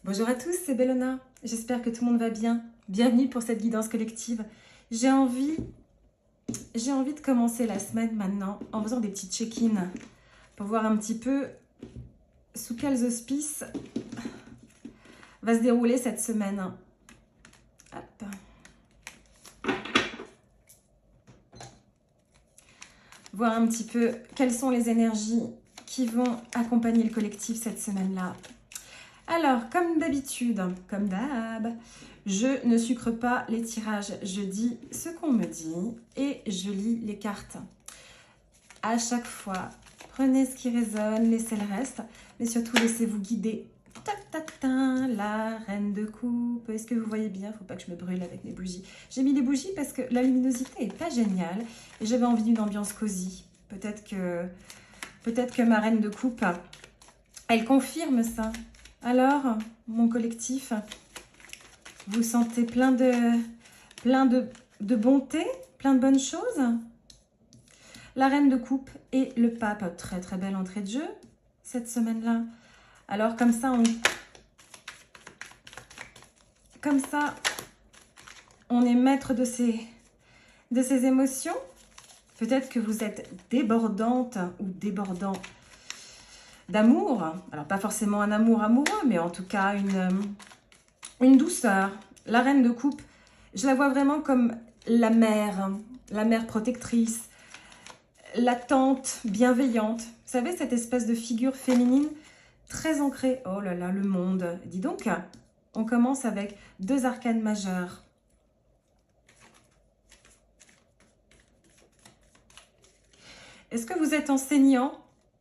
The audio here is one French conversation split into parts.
Bonjour à tous, c'est Bellona. J'espère que tout le monde va bien. Bienvenue pour cette guidance collective. J'ai envie de commencer la semaine maintenant en faisant des petits check-in pour voir un petit peu sous quels auspices va se dérouler cette semaine. Hop. Voir un petit peu quelles sont les énergies qui vont accompagner le collectif cette semaine-là. Alors, comme d'habitude, comme d'hab, je ne sucre pas les tirages. Je dis ce qu'on me dit et je lis les cartes. À chaque fois, prenez ce qui résonne, laissez le reste, mais surtout laissez-vous guider. La reine de coupe. Est-ce que vous voyez bien? Il ne faut pas que je me brûle avec mes bougies. J'ai mis des bougies parce que la luminosité n'est pas géniale et j'avais envie d'une ambiance cosy. Peut-être que ma reine de coupe, elle confirme ça. Alors, mon collectif, vous sentez plein de bonté, plein de bonnes choses? La reine de coupe et le pape, très très belle entrée de jeu cette semaine-là. Alors comme ça, on est maître de ses émotions. Peut-être que vous êtes débordante ou débordant d'amour. Alors pas forcément un amour amoureux, mais en tout cas une douceur. La reine de coupe, je la vois vraiment comme la mère protectrice, la tante bienveillante. Vous savez, cette espèce de figure féminine très ancrée. Oh là là, le monde. Dis donc, on commence avec 2 arcanes majeures. Est-ce que vous êtes enseignant,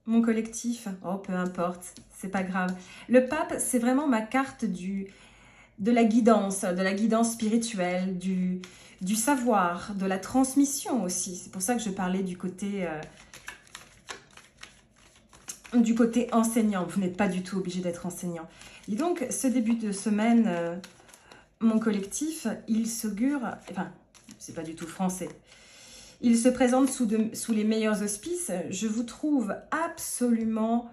mon collectif? Oh, peu importe, c'est pas grave. Le pape, c'est vraiment ma carte de la guidance spirituelle, du savoir, de la transmission aussi. C'est pour ça que je parlais du côté enseignant. Vous n'êtes pas du tout obligé d'être enseignant. Et donc, ce début de semaine, mon collectif, il s'augure, enfin, c'est pas du tout français. Il se présente sous les meilleurs auspices. Je vous trouve absolument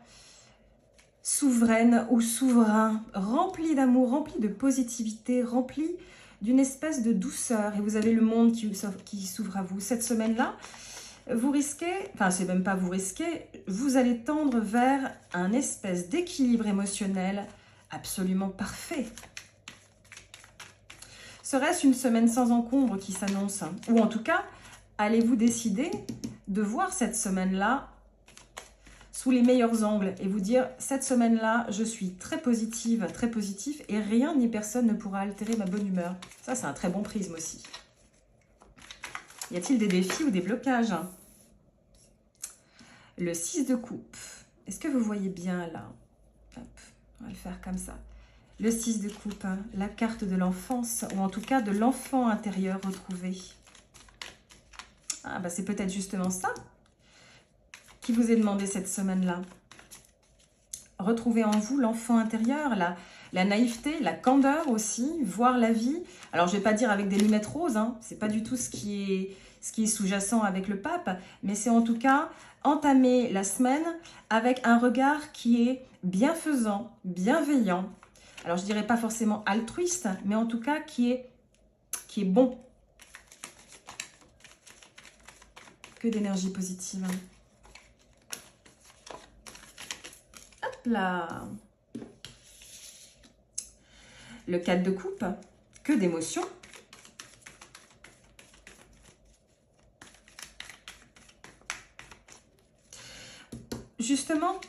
souveraine ou souverain, rempli d'amour, rempli de positivité, rempli d'une espèce de douceur. Et vous avez le monde qui s'ouvre à vous. Cette semaine-là, vous risquez, enfin c'est même pas vous risquez, vous allez tendre vers un espèce d'équilibre émotionnel absolument parfait. Serait-ce une semaine sans encombre qui s'annonce? Ou en tout cas, allez-vous décider de voir cette semaine-là sous les meilleurs angles et vous dire, cette semaine-là, je suis très positif et rien ni personne ne pourra altérer ma bonne humeur. Ça, c'est un très bon prisme aussi. Y a-t-il des défis ou des blocages? Le 6 de coupe. Est-ce que vous voyez bien là? Hop, on va le faire comme ça. Le 6 de coupe, hein, la carte de l'enfance, ou en tout cas de l'enfant intérieur retrouvé. Ah bah c'est peut-être justement ça qui vous est demandé cette semaine-là. Retrouvez en vous l'enfant intérieur, la naïveté, la candeur aussi, voir la vie. Alors je ne vais pas dire avec des lunettes roses, hein, c'est pas du tout ce qui est sous-jacent avec le pape, mais c'est en tout cas entamer la semaine avec un regard qui est bienfaisant, bienveillant. Alors je dirais pas forcément altruiste, mais en tout cas qui est bon. Que d'énergie positive. Hop là. Le 4 de coupe, que d'émotions. Justement,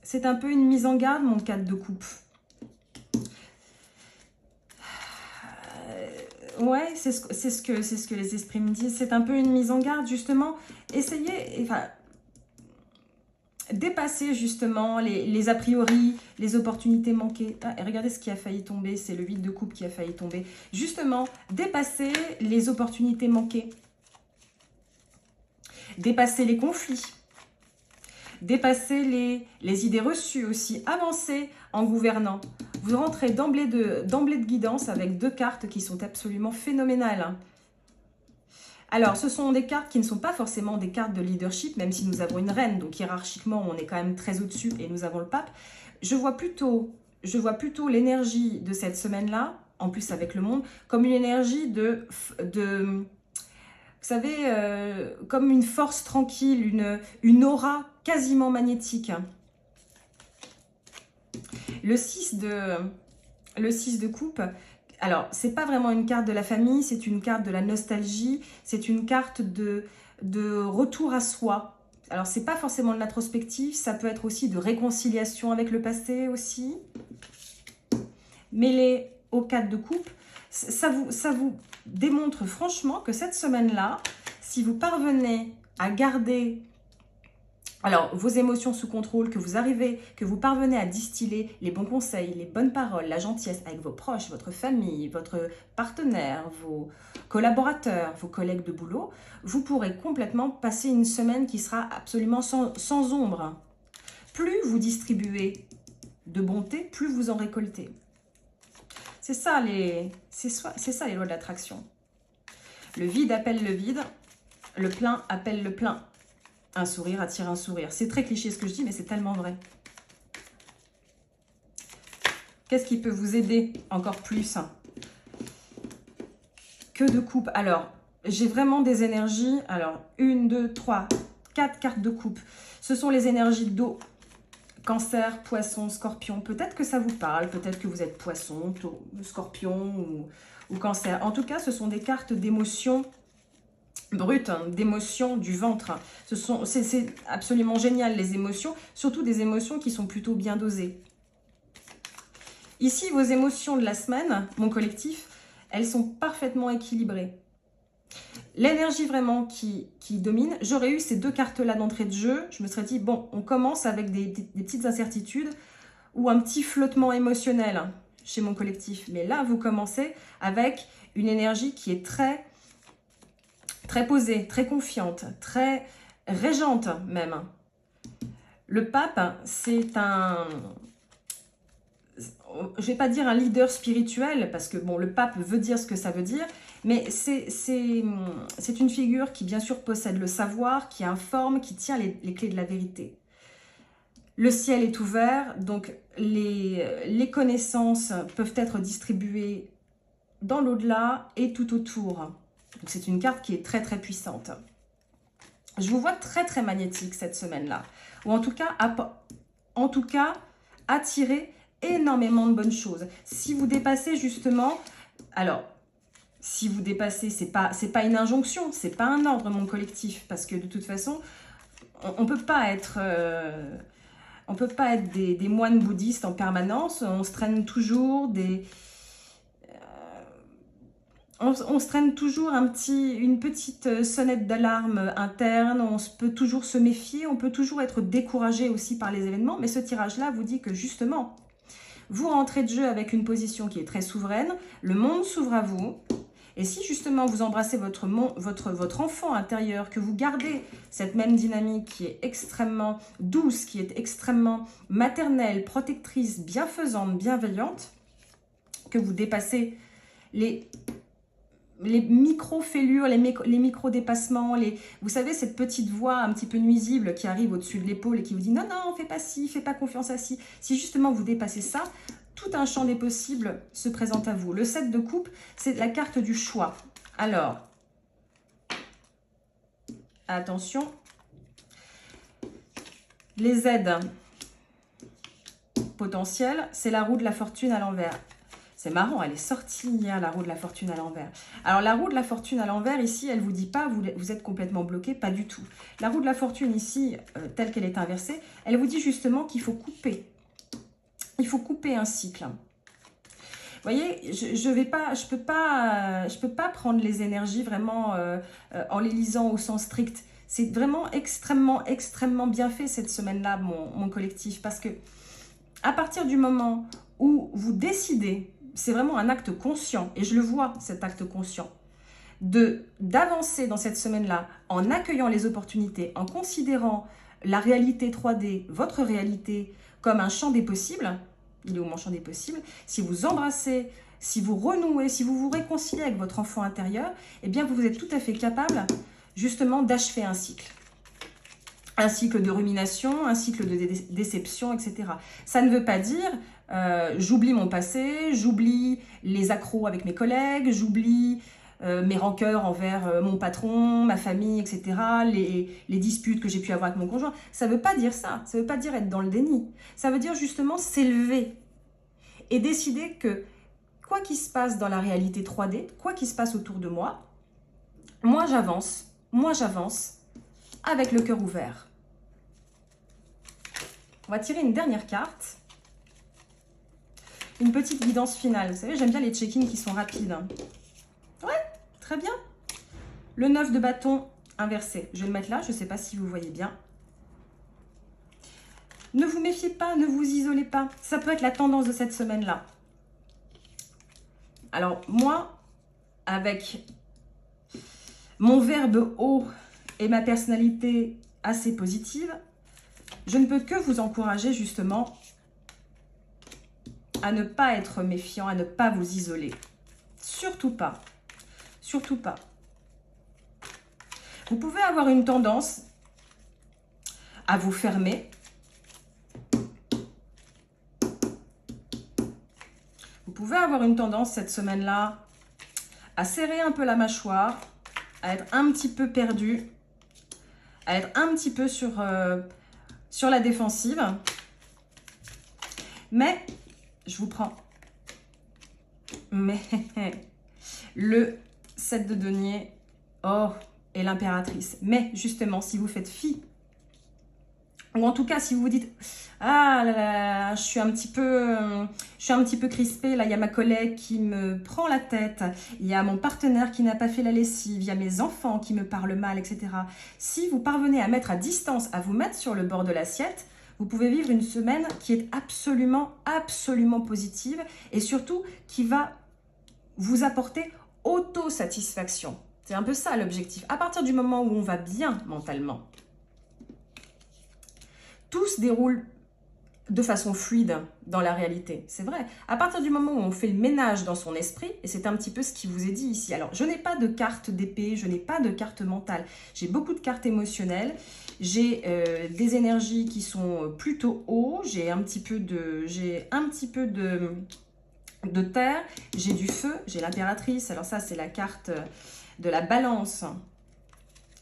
c'est un peu une mise en garde, mon 4 de coupe. Ouais, c'est ce que les esprits me disent. C'est un peu une mise en garde, justement. Essayez, enfin, dépasser justement les a priori, les opportunités manquées. Ah, et regardez ce qui a failli tomber, c'est le 8 de coupe qui a failli tomber. Justement, dépasser les opportunités manquées. Dépasser les conflits. Dépasser les idées reçues aussi. Avancer en gouvernant. Vous rentrez d'emblée de guidance avec 2 cartes qui sont absolument phénoménales. Alors, ce sont des cartes qui ne sont pas forcément des cartes de leadership, même si nous avons une reine, donc hiérarchiquement, on est quand même très au-dessus et nous avons le pape. Je vois plutôt je vois plutôt l'énergie de cette semaine-là, en plus avec le monde, comme une énergie vous savez, comme une force tranquille, une aura quasiment magnétique. Le 6 de coupe, alors c'est pas vraiment une carte de la famille, c'est une carte de la nostalgie, c'est une carte de retour à soi. Alors c'est pas forcément de l'introspective, ça peut être aussi de réconciliation avec le passé aussi. Mêlé au 4 de coupe, ça vous démontre franchement que cette semaine-là, si vous parvenez à garder alors vos émotions sous contrôle, que vous parvenez à distiller les bons conseils, les bonnes paroles, la gentillesse avec vos proches, votre famille, votre partenaire, vos collaborateurs, vos collègues de boulot, vous pourrez complètement passer une semaine qui sera absolument sans ombre. Plus vous distribuez de bonté, plus vous en récoltez. C'est ça les lois de l'attraction. Le vide appelle le vide, le plein appelle le plein. Un sourire attire un sourire. C'est très cliché ce que je dis, mais c'est tellement vrai. Qu'est-ce qui peut vous aider encore plus que de coupe? Alors, j'ai vraiment des énergies. Alors, 1, 2, 3, 4 cartes de coupe. Ce sont les énergies d'eau. Cancer, poisson, scorpion. Peut-être que ça vous parle. Peut-être que vous êtes poisson, scorpion ou cancer. En tout cas, ce sont des cartes d'émotions brutes, hein, d'émotions du ventre. C'est absolument génial, les émotions. Surtout des émotions qui sont plutôt bien dosées. Ici, vos émotions de la semaine, mon collectif, elles sont parfaitement équilibrées. L'énergie vraiment qui domine, j'aurais eu ces deux cartes-là d'entrée de jeu. Je me serais dit, bon, on commence avec des petites incertitudes ou un petit flottement émotionnel chez mon collectif. Mais là, vous commencez avec une énergie qui est très posée, très confiante, très régente même. Le pape, c'est un... je ne vais pas dire un leader spirituel, parce que bon, le pape veut dire ce que ça veut dire, mais c'est une figure qui bien sûr possède le savoir, qui informe, qui tient les clés de la vérité. Le ciel est ouvert, donc les connaissances peuvent être distribuées dans l'au-delà et tout autour. Donc c'est une carte qui est très très puissante. Je vous vois très très magnétique cette semaine-là, ou en tout cas attirer énormément de bonnes choses. Si vous dépassez justement, alors si vous dépassez, c'est pas une injonction, c'est pas un ordre mon collectif, parce que de toute façon, on peut pas être des moines bouddhistes en permanence. On se traîne toujours on se traîne toujours une petite sonnette d'alarme interne, on peut toujours se méfier, on peut toujours être découragé aussi par les événements, mais ce tirage-là vous dit que justement, vous rentrez de jeu avec une position qui est très souveraine, le monde s'ouvre à vous, et si justement vous embrassez votre enfant intérieur, que vous gardez cette même dynamique qui est extrêmement douce, qui est extrêmement maternelle, protectrice, bienfaisante, bienveillante, que vous dépassez les micro-fêlures, les micro-dépassements, vous savez, cette petite voix un petit peu nuisible qui arrive au-dessus de l'épaule et qui vous dit « Non, non, fais pas ci, fais pas confiance à ci ». Si justement vous dépassez ça, tout un champ des possibles se présente à vous. Le 7 de coupe, c'est la carte du choix. Alors, attention, les aides potentielles, c'est la roue de la fortune à l'envers. C'est marrant, elle est sortie hier, la roue de la fortune à l'envers. Alors, la roue de la fortune à l'envers, ici, elle ne vous dit pas, vous êtes complètement bloqué, pas du tout. La roue de la fortune, ici, telle qu'elle est inversée, elle vous dit justement qu'il faut couper. Il faut couper un cycle. Vous voyez, je peux pas prendre les énergies vraiment en les lisant au sens strict. C'est vraiment extrêmement, extrêmement bien fait cette semaine-là, mon collectif. Parce que à partir du moment où vous décidez, c'est vraiment un acte conscient, et je le vois, cet acte conscient, d'avancer dans cette semaine-là en accueillant les opportunités, en considérant la réalité 3D, votre réalité, comme un champ des possibles. Il est où mon champ des possibles? Si vous embrassez, si vous renouez, si vous vous réconciliez avec votre enfant intérieur, eh bien vous êtes tout à fait capable justement d'achever un cycle. Un cycle de rumination, un cycle de déception, etc. Ça ne veut pas dire J'oublie mon passé, j'oublie les accros avec mes collègues, j'oublie mes rancœurs envers mon patron, ma famille, etc., les disputes que j'ai pu avoir avec mon conjoint. Ça ne veut pas dire ça, ça ne veut pas dire être dans le déni. Ça veut dire justement s'élever et décider que quoi qu'il se passe dans la réalité 3D, quoi qu'il se passe autour de moi j'avance avec le cœur ouvert. On va tirer une dernière carte. Une petite guidance finale. Vous savez, j'aime bien les check-ins qui sont rapides. Ouais, très bien. Le 9 de bâton inversé. Je vais le mettre là, je ne sais pas si vous voyez bien. Ne vous méfiez pas, ne vous isolez pas. Ça peut être la tendance de cette semaine-là. Alors, moi, avec mon verbe haut et ma personnalité assez positive, je ne peux que vous encourager justement à ne pas être méfiant, à ne pas vous isoler. Surtout pas. Surtout pas. Vous pouvez avoir une tendance à vous fermer. Vous pouvez avoir une tendance cette semaine-là à serrer un peu la mâchoire, à être un petit peu perdu, à être un petit peu sur la défensive. Mais, je vous prends, mais le 7 de denier, oh, et l'impératrice. Mais justement, si vous faites fi, ou en tout cas si vous vous dites ah là là, je suis un petit peu crispée, là il y a ma collègue qui me prend la tête, il y a mon partenaire qui n'a pas fait la lessive, il y a mes enfants qui me parlent mal, etc. Si vous parvenez à mettre à distance, à vous mettre sur le bord de l'assiette, vous pouvez vivre une semaine qui est absolument positive et surtout qui va vous apporter autosatisfaction. C'est un peu ça l'objectif. À partir du moment où on va bien mentalement, tout se déroule de façon fluide dans la réalité. C'est vrai. À partir du moment où on fait le ménage dans son esprit, et c'est un petit peu ce qui vous est dit ici. Alors, je n'ai pas de carte d'épée, je n'ai pas de carte mentale. J'ai beaucoup de cartes émotionnelles. J'ai des énergies qui sont plutôt hauts. J'ai un petit peu de terre. J'ai du feu. J'ai l'impératrice. Alors ça, c'est la carte de la balance.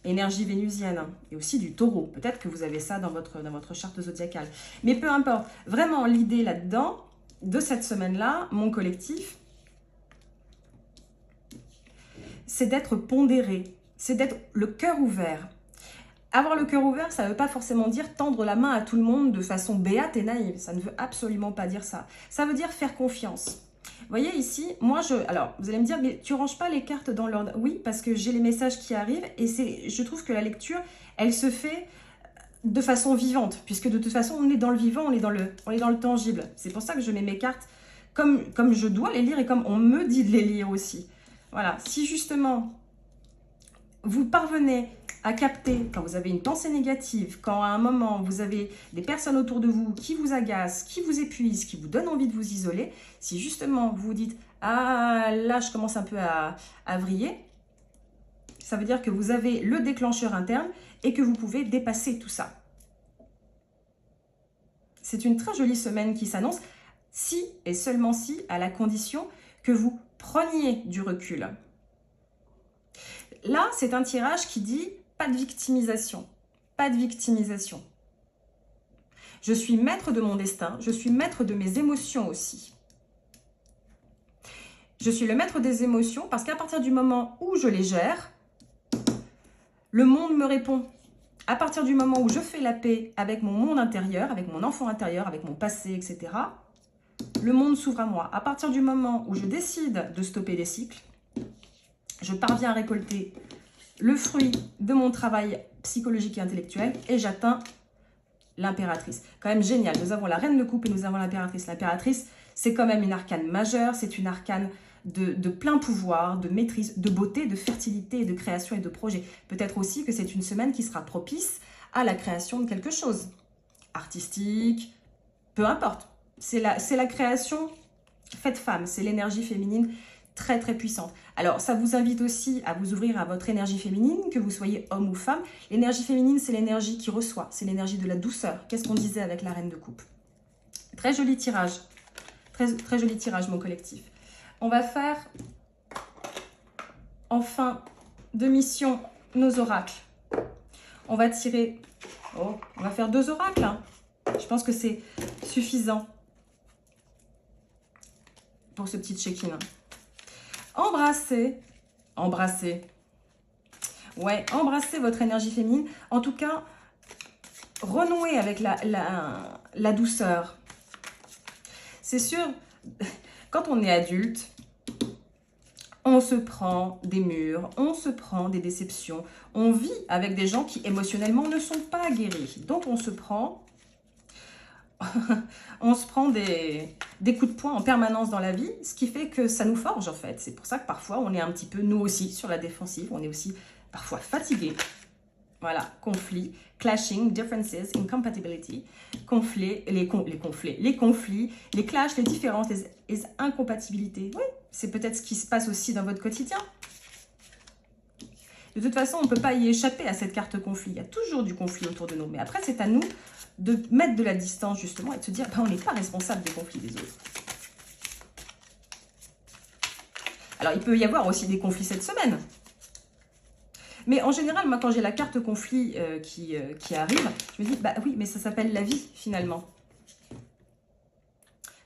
Énergie vénusienne et aussi du taureau. Peut-être que vous avez ça dans votre charte zodiacale. Mais peu importe. Vraiment, l'idée là-dedans, de cette semaine-là, mon collectif, c'est d'être pondéré. C'est d'être le cœur ouvert. Avoir le cœur ouvert, ça ne veut pas forcément dire tendre la main à tout le monde de façon béate et naïve. Ça ne veut absolument pas dire ça. Ça veut dire faire confiance. Vous voyez ici, alors vous allez me dire, mais tu ranges pas les cartes dans l'ordre? Oui, parce que j'ai les messages qui arrivent et je trouve que la lecture, elle se fait de façon vivante, puisque de toute façon, on est dans le vivant, on est dans le tangible. C'est pour ça que je mets mes cartes comme je dois les lire et comme on me dit de les lire aussi. Voilà, si justement, vous parvenez à capter quand vous avez une pensée négative, quand à un moment vous avez des personnes autour de vous qui vous agacent, qui vous épuisent, qui vous donnent envie de vous isoler, si justement vous vous dites « Ah, là je commence un peu à vriller », ça veut dire que vous avez le déclencheur interne et que vous pouvez dépasser tout ça. C'est une très jolie semaine qui s'annonce, si et seulement si, à la condition que vous preniez du recul. Là, c'est un tirage qui dit pas de victimisation, pas de victimisation. Je suis maître de mon destin, je suis maître de mes émotions aussi. Je suis le maître des émotions parce qu'à partir du moment où je les gère, le monde me répond. À partir du moment où je fais la paix avec mon monde intérieur, avec mon enfant intérieur, avec mon passé, etc., le monde s'ouvre à moi. À partir du moment où je décide de stopper les cycles, je parviens à récolter le fruit de mon travail psychologique et intellectuel et j'atteins l'impératrice. Quand même génial, nous avons la reine de coupe et nous avons l'impératrice. L'impératrice, c'est quand même une arcane majeure, c'est une arcane de plein pouvoir, de maîtrise, de beauté, de fertilité, de création et de projet. Peut-être aussi que c'est une semaine qui sera propice à la création de quelque chose. Artistique, peu importe. C'est la création faite femme, c'est l'énergie féminine très très puissante. Alors ça vous invite aussi à vous ouvrir à votre énergie féminine, que vous soyez homme ou femme. L'énergie féminine, c'est l'énergie qui reçoit, c'est l'énergie de la douceur. Qu'est-ce qu'on disait avec la reine de coupe? Très joli tirage. Très, très joli tirage, mon collectif. On va faire, en fin de mission, nos oracles. On va tirer... Oh, on va faire 2 oracles. Hein. Je pense que c'est suffisant pour ce petit check-in. Embrassez. Embrassez. Ouais, embrassez votre énergie féminine. En tout cas, renouez avec la douceur. C'est sûr, quand on est adulte, on se prend des murs, on se prend des déceptions. On vit avec des gens qui émotionnellement ne sont pas guéris. Donc on se prend des coups de poing en permanence dans la vie, ce qui fait que ça nous forge en fait. C'est pour ça que parfois on est un petit peu, nous aussi, sur la défensive. On est aussi parfois fatigué. Voilà, conflit, clashing, differences, incompatibility, conflits, les conflits, les clashs, les différences, les incompatibilités. Oui, c'est peut-être ce qui se passe aussi dans votre quotidien. De toute façon, on ne peut pas y échapper à cette carte conflit. Il y a toujours du conflit autour de nous. Mais après, c'est à nous de mettre de la distance, justement, et de se dire, ben, on n'est pas responsable des conflits des autres. Alors, il peut y avoir aussi des conflits cette semaine. Mais en général, moi, quand j'ai la carte conflit qui arrive, je me dis, bah oui, mais ça s'appelle la vie, finalement.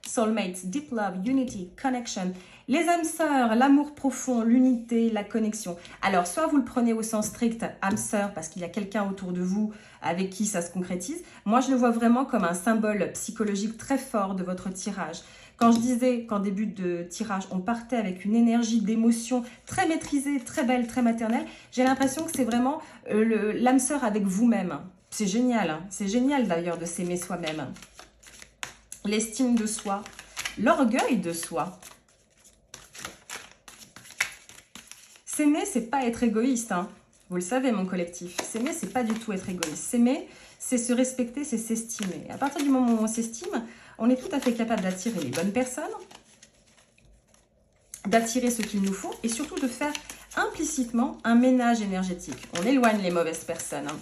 Soulmates, deep love, unity, connection. Les âmes sœurs, l'amour profond, l'unité, la connexion. Alors, soit vous le prenez au sens strict, âme sœur, parce qu'il y a quelqu'un autour de vous avec qui ça se concrétise. Moi, je le vois vraiment comme un symbole psychologique très fort de votre tirage. Quand je disais qu'en début de tirage, on partait avec une énergie d'émotion très maîtrisée, très belle, très maternelle, j'ai l'impression que c'est vraiment l'âme sœur avec vous-même. C'est génial, hein. C'est génial d'ailleurs de s'aimer soi-même. L'estime de soi, l'orgueil de soi. S'aimer, c'est pas être égoïste, hein. Vous le savez, mon collectif. S'aimer, c'est pas du tout être égoïste. S'aimer, c'est se respecter, c'est s'estimer. À partir du moment où on s'estime, on est tout à fait capable d'attirer les bonnes personnes, d'attirer ce qu'il nous faut et surtout de faire implicitement un ménage énergétique. On éloigne les mauvaises personnes. Hein.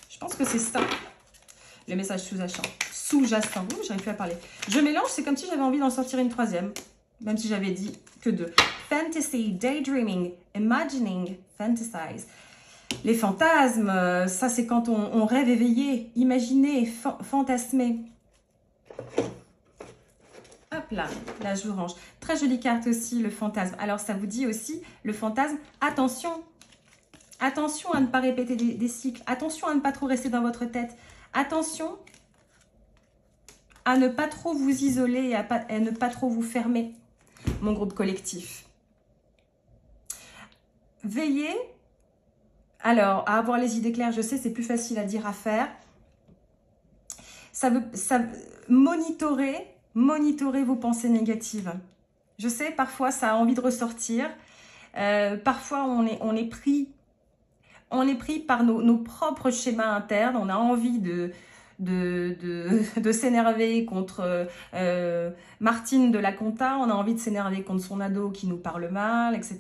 Je pense que c'est ça, le message sous-jacent. Sous-jacent, j'arrive plus à parler. Je mélange, c'est comme si j'avais envie d'en sortir une troisième, même si j'avais dit que 2. Fantasy, daydreaming, imagining, fantasize. Les fantasmes, ça c'est quand on rêve éveillé, imaginer, fantasmer. Hop là, là je vous range. Très jolie carte aussi, le fantasme. Alors ça vous dit aussi, le fantasme, attention. Attention à ne pas répéter des cycles. Attention à ne pas trop rester dans votre tête. Attention à ne pas trop vous isoler et à ne pas trop vous fermer, mon groupe collectif. Veillez, alors, à avoir les idées claires, je sais, c'est plus facile à dire, à faire. Monitorer vos pensées négatives. Je sais, parfois, ça a envie de ressortir. Parfois, on est pris par nos propres schémas internes. On a envie de s'énerver contre Martine de la Compta, on a envie de s'énerver contre son ado qui nous parle mal, etc.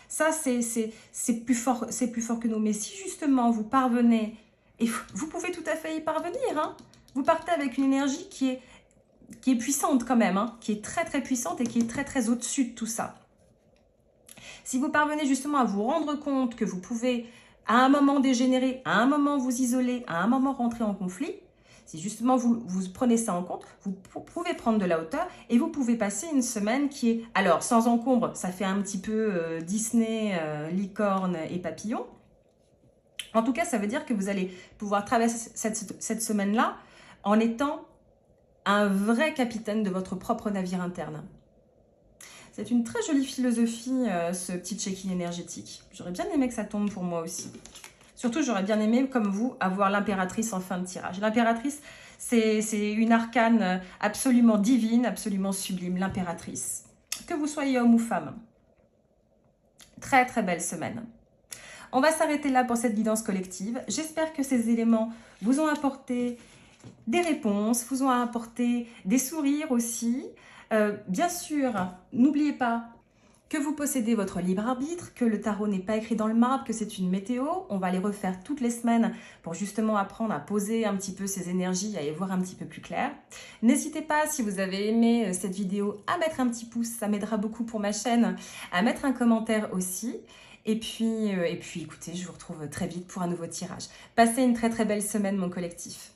Ça, c'est plus fort que nous. Mais si justement vous parvenez, et vous pouvez tout à fait y parvenir, hein, vous partez avec une énergie qui est puissante quand même, hein, qui est très très puissante et qui est très très au-dessus de tout ça. Si vous parvenez justement à vous rendre compte que vous pouvez à un moment dégénérer, à un moment vous isoler, à un moment rentrer en conflit, si justement vous prenez ça en compte, vous pouvez prendre de la hauteur et vous pouvez passer une semaine qui est, alors sans encombre, ça fait un petit peu Disney, licorne et papillon. En tout cas, ça veut dire que vous allez pouvoir traverser cette semaine-là en étant un vrai capitaine de votre propre navire interne. C'est une très jolie philosophie, ce petit check-in énergétique. J'aurais bien aimé que ça tombe pour moi aussi. Surtout, j'aurais bien aimé, comme vous, avoir l'impératrice en fin de tirage. L'impératrice, c'est une arcane absolument divine, absolument sublime, l'impératrice. Que vous soyez homme ou femme. Très, très belle semaine. On va s'arrêter là pour cette guidance collective. J'espère que ces éléments vous ont apporté des réponses, vous ont apporté des sourires aussi. Bien sûr, n'oubliez pas que vous possédez votre libre arbitre, que le tarot n'est pas écrit dans le marbre, que c'est une météo. On va les refaire toutes les semaines pour justement apprendre à poser un petit peu ces énergies, à y voir un petit peu plus clair. N'hésitez pas, si vous avez aimé cette vidéo, à mettre un petit pouce, ça m'aidera beaucoup pour ma chaîne, à mettre un commentaire aussi. Et puis, écoutez, je vous retrouve très vite pour un nouveau tirage. Passez une très très belle semaine, mon collectif.